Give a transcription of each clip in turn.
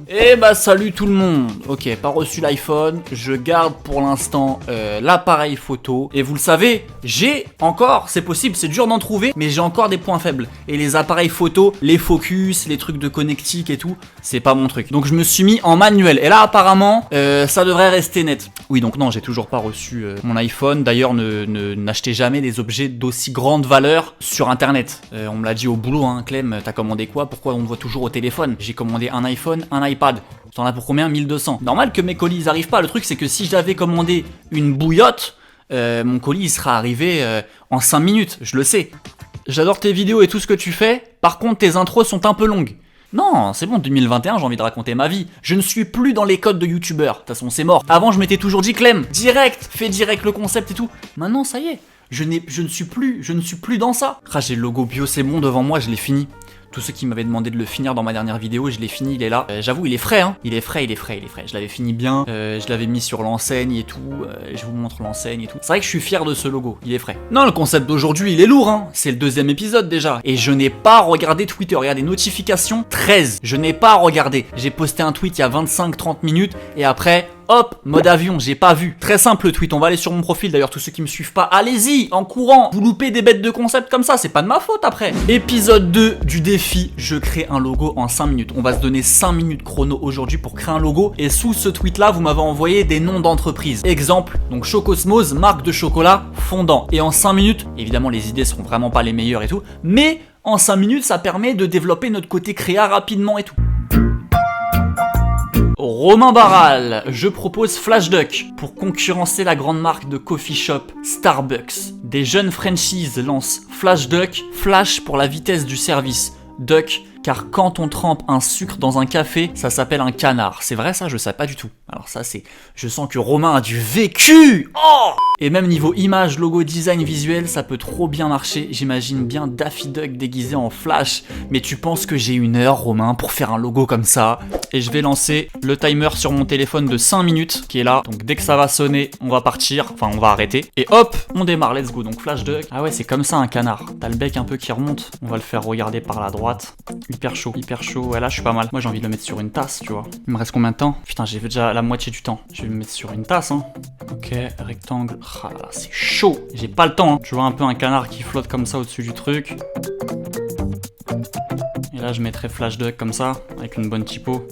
Eh bah salut tout le monde. Ok, pas reçu l'iPhone, je garde pour l'instant l'appareil photo. Et vous le savez, j'ai encore, c'est possible, c'est dur d'en trouver, mais j'ai encore des points faibles. Et les appareils photo, les focus, les trucs de connectique et tout, c'est pas mon truc. Donc je me suis mis en manuel. Et là apparemment, ça devrait rester net. Oui, donc non, j'ai toujours pas reçu mon iPhone. D'ailleurs, n'achetez jamais des objets d'aussi grande valeur sur internet. On me l'a dit au boulot, hein, Clem, t'as commandé quoi? Pourquoi on te voit toujours au téléphone? J'ai commandé un iPhone, un iPad. T'en as pour combien? 1200. Normal que mes colis ils arrivent pas. Le truc c'est que si j'avais commandé une bouillotte, mon colis il sera arrivé en 5 minutes, je le sais. J'adore tes vidéos et tout ce que tu fais. Par contre tes intros sont un peu longues. Non, c'est bon, 2021, j'ai envie de raconter ma vie. Je ne suis plus dans les codes de youtubeur. De toute façon, c'est mort. Avant, je m'étais toujours dit, Clem, direct, fais direct le concept et tout. Maintenant, ça y est, je ne suis plus dans ça. Ah, j'ai le logo bio, c'est bon devant moi, je l'ai fini. Tous ceux qui m'avaient demandé de le finir dans ma dernière vidéo, je l'ai fini, il est là. J'avoue, il est frais, hein. Il est frais. Je l'avais fini bien, je l'avais mis sur l'enseigne et tout. Je vous montre l'enseigne et tout. C'est vrai que je suis fier de ce logo, il est frais. Non, le concept d'aujourd'hui, il est lourd, hein. C'est le 2e épisode déjà. Et je n'ai pas regardé Twitter. Regardez, notification 13. Je n'ai pas regardé. J'ai posté un tweet il y a 25-30 minutes et après... hop, mode avion, j'ai pas vu. Très simple le tweet, on va aller sur mon profil. D'ailleurs, tous ceux qui me suivent pas, allez-y, en courant. Vous loupez des bêtes de concept comme ça, c'est pas de ma faute après. Épisode 2 du défi, je crée un logo en 5 minutes. On va se donner 5 minutes chrono aujourd'hui pour créer un logo. Et sous ce tweet là, vous m'avez envoyé des noms d'entreprises. Exemple, donc Chocosmose, marque de chocolat fondant. Et en 5 minutes, évidemment les idées seront vraiment pas les meilleures et tout, mais en 5 minutes, ça permet de développer notre côté créa rapidement et tout. Romain Barral, je propose Flashduck pour concurrencer la grande marque de coffee shop Starbucks. Des jeunes franchises lancent Flashduck, Flash pour la vitesse du service, Duck car quand on trempe un sucre dans un café, ça s'appelle un canard. C'est vrai ça? Je sais pas du tout. Alors ça c'est... Je sens que Romain a du vécu. Oh! Et même niveau image, logo, design visuel, ça peut trop bien marcher. J'imagine bien Daffy Duck déguisé en Flash. Mais tu penses que j'ai 1 heure, Romain, pour faire un logo comme ça? Et je vais lancer le timer sur mon téléphone de 5 minutes, qui est là. Donc dès que ça va sonner, on va partir. Enfin, on va arrêter. Et hop, on démarre, let's go. Donc Flash Duck. Ah ouais, c'est comme ça un canard. T'as le bec un peu qui remonte. On va le faire regarder par la droite. Hyper chaud. Ouais, là, je suis pas mal. Moi, j'ai envie de le mettre sur une tasse, tu vois. Il me reste combien de temps? Putain, j'ai déjà la moitié du temps. Je vais le mettre sur une tasse, hein. Ok, rectangle. Ah là là, c'est chaud. J'ai pas le temps, hein. Tu vois un peu un canard qui flotte comme ça au-dessus du truc. Et là, je mettrai Flash Duck comme ça, avec une bonne typo.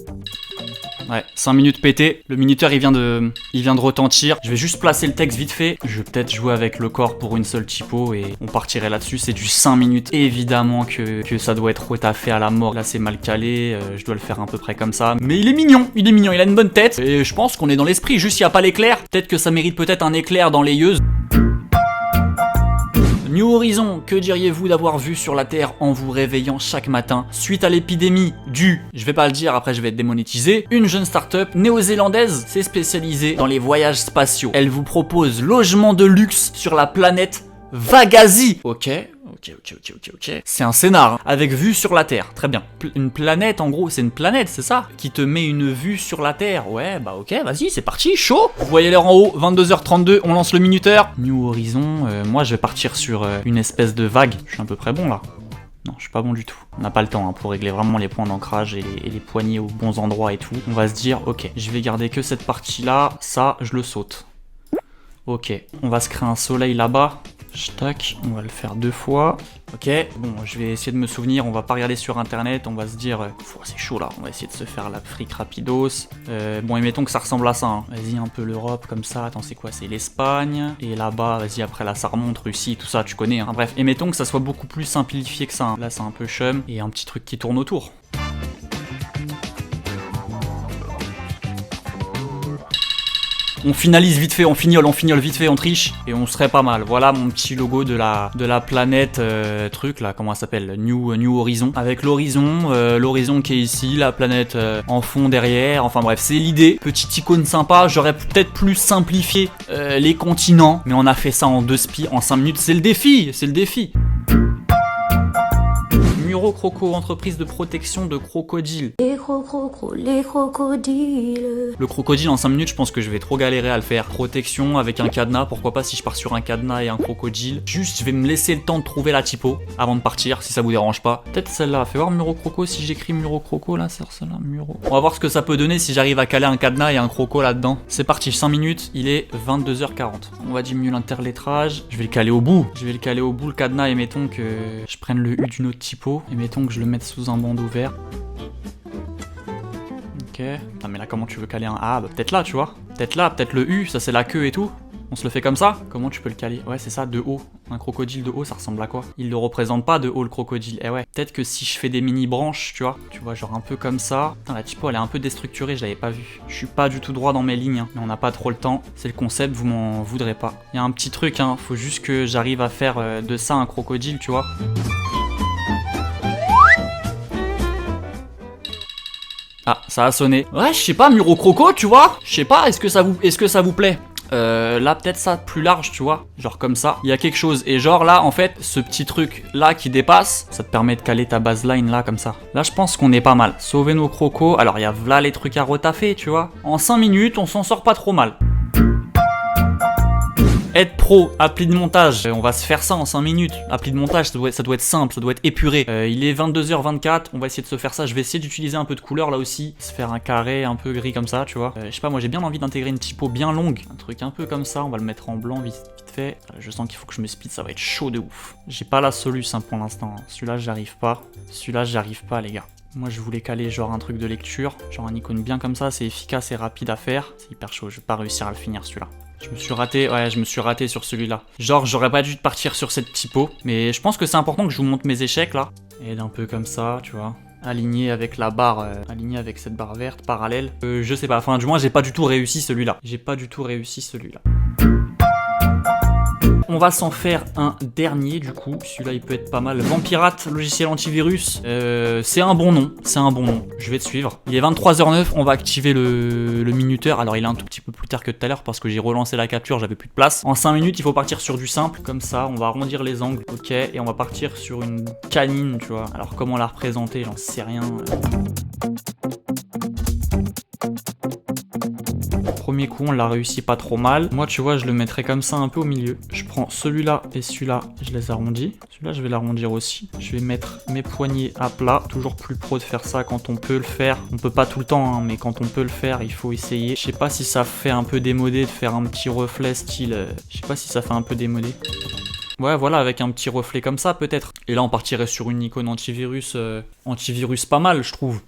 Ouais, 5 minutes pété. Le minuteur il vient de retentir. Je vais juste placer le texte vite fait. Je vais peut-être jouer avec le corps pour une seule typo et on partirait là-dessus. C'est du 5 minutes. Évidemment que ça doit être retaffé à la mort. Là c'est mal calé. Je dois le faire à peu près comme ça. Mais il est mignon. Il a une bonne tête. Et je pense qu'on est dans l'esprit. Juste il n'y a pas l'éclair. Peut-être que ça mérite peut-être un éclair dans l'ayeuse. New Horizon, que diriez-vous d'avoir vu sur la Terre en vous réveillant chaque matin suite à l'épidémie je vais pas le dire, après je vais être démonétisé, une jeune start-up néo-zélandaise s'est spécialisée dans les voyages spatiaux. Elle vous propose logement de luxe sur la planète Vagazi. Ok. C'est un scénar, hein, avec vue sur la Terre. Très bien. Une planète, en gros, c'est une planète, c'est ça? Qui te met une vue sur la Terre. Ouais, bah ok, vas-y, c'est parti, chaud. Vous voyez l'heure en haut, 22h32, on lance le minuteur. New Horizon, moi je vais partir sur une espèce de vague. Je suis à peu près bon là. Non, je suis pas bon du tout. On n'a pas le temps hein, pour régler vraiment les points d'ancrage et les poignées aux bons endroits et tout. On va se dire, ok, je vais garder que cette partie-là, ça, je le saute. Ok, on va se créer un soleil là-bas. Tac, on va le faire 2 fois. Ok, bon, je vais essayer de me souvenir, on va pas regarder sur internet, on va se dire, c'est chaud là, on va essayer de se faire l'Afrique rapidos. Bon, et mettons que ça ressemble à ça, hein. Vas-y, un peu l'Europe comme ça, attends, c'est quoi? C'est l'Espagne, et là-bas, vas-y, après là, ça remonte, Russie, tout ça, tu connais, hein. Bref, et mettons que ça soit beaucoup plus simplifié que ça, hein. Là, c'est un peu chum, et un petit truc qui tourne autour. On finalise vite fait, on fignole vite fait, on triche et on serait pas mal. Voilà mon petit logo de la planète truc là, comment ça s'appelle? New Horizon. Avec l'horizon qui est ici, la planète en fond derrière. Enfin bref, c'est l'idée. Petite icône sympa. J'aurais peut-être plus simplifié les continents, mais on a fait ça en 2 spies en 5 minutes. C'est le défi, Muro Croco, entreprise de protection de crocodiles. Les crocodiles. Le crocodile en 5 minutes, je pense que je vais trop galérer à le faire. Protection avec un cadenas, pourquoi pas si je pars sur un cadenas et un crocodile. Juste, je vais me laisser le temps de trouver la typo avant de partir, si ça vous dérange pas. Peut-être celle-là, fais voir Muro Croco, si j'écris Muro Croco là, c'est celle-là, Muro. On va voir ce que ça peut donner si j'arrive à caler un cadenas et un croco là-dedans. C'est parti, 5 minutes, il est 22h40. On va diminuer l'interlettrage, je vais le caler au bout. Je vais le caler au bout le cadenas et mettons que je prenne le U d'une autre typo et mettons que je le mette sous un bandeau vert. Ok. Putain, mais là, comment tu veux caler un... Ah, bah peut-être là, tu vois. Peut-être là, peut-être le U, ça c'est la queue et tout. On se le fait comme ça? Comment tu peux le caler? Ouais, c'est ça, de haut. Un crocodile de haut, ça ressemble à quoi? Il le représente pas de haut, le crocodile. Eh ouais. Peut-être que si je fais des mini-branches, tu vois, genre un peu comme ça. Putain, la typo, elle est un peu déstructurée, je l'avais pas vue. Je suis pas du tout droit dans mes lignes, hein. Mais on n'a pas trop le temps. C'est le concept, vous m'en voudrez pas. Il y a un petit truc, hein. Faut juste que j'arrive à faire de ça un crocodile, tu vois. Ah, ça a sonné. Ouais, je sais pas, Muro Croco, tu vois. Je sais pas, est-ce que ça vous plaît? Là peut-être ça plus large, tu vois, genre comme ça, il y a quelque chose, et genre là en fait ce petit truc là qui dépasse, ça te permet de caler ta baseline là comme ça. Là je pense qu'on est pas mal. Sauver nos crocos, alors il y a là les trucs à retaffer, tu vois. En 5 minutes on s'en sort pas trop mal. Être pro, appli de montage, on va se faire ça en 5 minutes. Appli de montage, ça doit être simple, ça doit être épuré. Il est 22h24, on va essayer de se faire ça. Je vais essayer d'utiliser un peu de couleur là aussi. Se faire un carré un peu gris comme ça, tu vois. Je sais pas, moi j'ai bien envie d'intégrer une typo bien longue. Un truc un peu comme ça, on va le mettre en blanc vite fait. Je sens qu'il faut que je me speed, ça va être chaud de ouf. J'ai pas la solution pour l'instant. Celui-là j'arrive pas. Celui-là j'arrive pas les gars. Moi je voulais caler genre un truc de lecture, genre un icône bien comme ça, c'est efficace et rapide à faire. C'est hyper chaud, je vais pas réussir à le finir celui-là. Je me suis raté, ouais, je me suis raté sur celui-là. Genre, j'aurais pas dû partir sur cette typo, mais je pense que c'est important que je vous montre mes échecs là. Et d'un peu comme ça, tu vois. Aligné avec la barre, aligné avec cette barre verte, parallèle. Je sais pas, enfin, du moins, j'ai pas du tout réussi celui-là. J'ai pas du tout réussi celui-là. On va s'en faire un dernier du coup, celui-là il peut être pas mal. Vampirate, logiciel antivirus, c'est un bon nom, je vais te suivre. Il est 23h09, on va activer le minuteur, alors il est un tout petit peu plus tard que tout à l'heure parce que j'ai relancé la capture, j'avais plus de place. En 5 minutes il faut partir sur du simple, comme ça on va arrondir les angles, ok, et on va partir sur une canine, tu vois. Alors comment la représenter, j'en sais rien. Premier coup on l'a réussi pas trop mal. Moi tu vois je le mettrais comme ça un peu au milieu. Je prends celui-là et celui-là, je les arrondis. Celui-là je vais l'arrondir aussi. Je vais mettre mes poignets à plat. Toujours plus pro de faire ça quand on peut le faire. On peut pas tout le temps hein, mais quand on peut le faire il faut essayer. Je sais pas si ça fait un peu démodé de faire un petit reflet style... Je sais pas si ça fait un peu démodé. Ouais voilà, avec un petit reflet comme ça peut-être. Et là on partirait sur une icône antivirus, antivirus pas mal je trouve.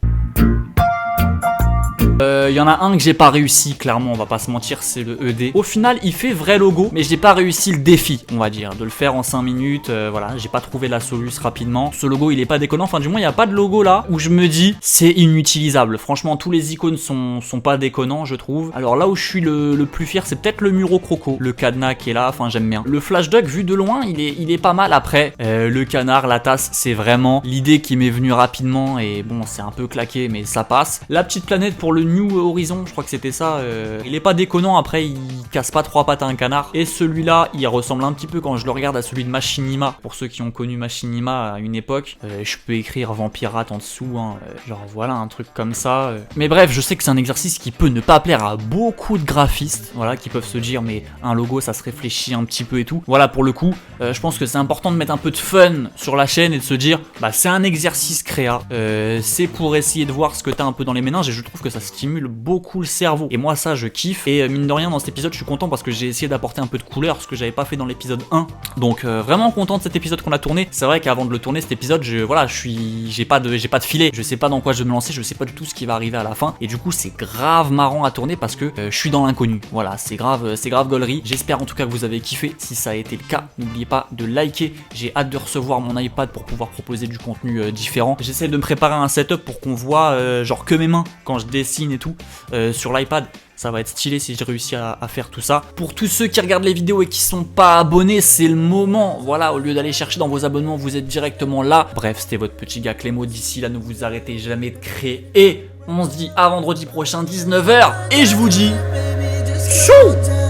Y en a un que j'ai pas réussi, clairement, on va pas se mentir, c'est le ED. Au final, il fait vrai logo, mais j'ai pas réussi le défi, on va dire, de le faire en 5 minutes. Voilà, j'ai pas trouvé la solution rapidement. Ce logo, il est pas déconnant, enfin, du moins, il y a pas de logo là où je me dis c'est inutilisable. Franchement, tous les icônes sont pas déconnants, je trouve. Alors là où je suis le plus fier, c'est peut-être le Muro Croco, le cadenas qui est là, enfin, j'aime bien. Le Flash Duck, vu de loin, il est pas mal. Après, le canard, la tasse, c'est vraiment l'idée qui m'est venue rapidement et bon, c'est un peu claqué, mais ça passe. La petite planète pour le New Horizon, je crois que c'était ça. Il est pas déconnant, après il casse pas 3 pattes à un canard. Et celui-là, il ressemble un petit peu quand je le regarde à celui de Machinima. Pour ceux qui ont connu Machinima à une époque, je peux écrire Vampirate en dessous, hein. Genre voilà, un truc comme ça. Mais bref, je sais que c'est un exercice qui peut ne pas plaire à beaucoup de graphistes, voilà, qui peuvent se dire mais un logo ça se réfléchit un petit peu et tout. Voilà, pour le coup, je pense que c'est important de mettre un peu de fun sur la chaîne et de se dire bah c'est un exercice créa, c'est pour essayer de voir ce que t'as un peu dans les méninges et je trouve que ça stimule beaucoup le cerveau. Et moi ça je kiffe. Et mine de rien dans cet épisode je suis content parce que j'ai essayé d'apporter un peu de couleur, ce que j'avais pas fait dans l'épisode 1. Donc vraiment content de cet épisode qu'on a tourné. C'est vrai qu'avant de le tourner cet épisode, j'ai pas de filet. Je sais pas dans quoi je vais me lancer, je sais pas du tout ce qui va arriver à la fin. Et du coup c'est grave marrant à tourner parce que je suis dans l'inconnu. Voilà, c'est grave gaulerie. J'espère en tout cas que vous avez kiffé. Si ça a été le cas, n'oubliez pas de liker. J'ai hâte de recevoir mon iPad pour pouvoir proposer du contenu différent. J'essaie de me préparer un setup pour qu'on voit genre que mes mains quand je dessine et tout sur l'iPad. Ça va être stylé si je réussis à faire tout ça. Pour tous ceux qui regardent les vidéos et qui sont pas abonnés, c'est le moment. Voilà, au lieu d'aller chercher dans vos abonnements, vous êtes directement là. Bref, c'était votre petit gars Clémo. D'ici là, ne vous arrêtez jamais de créer. Et on se dit à vendredi prochain, 19h. Et je vous dis... Chou!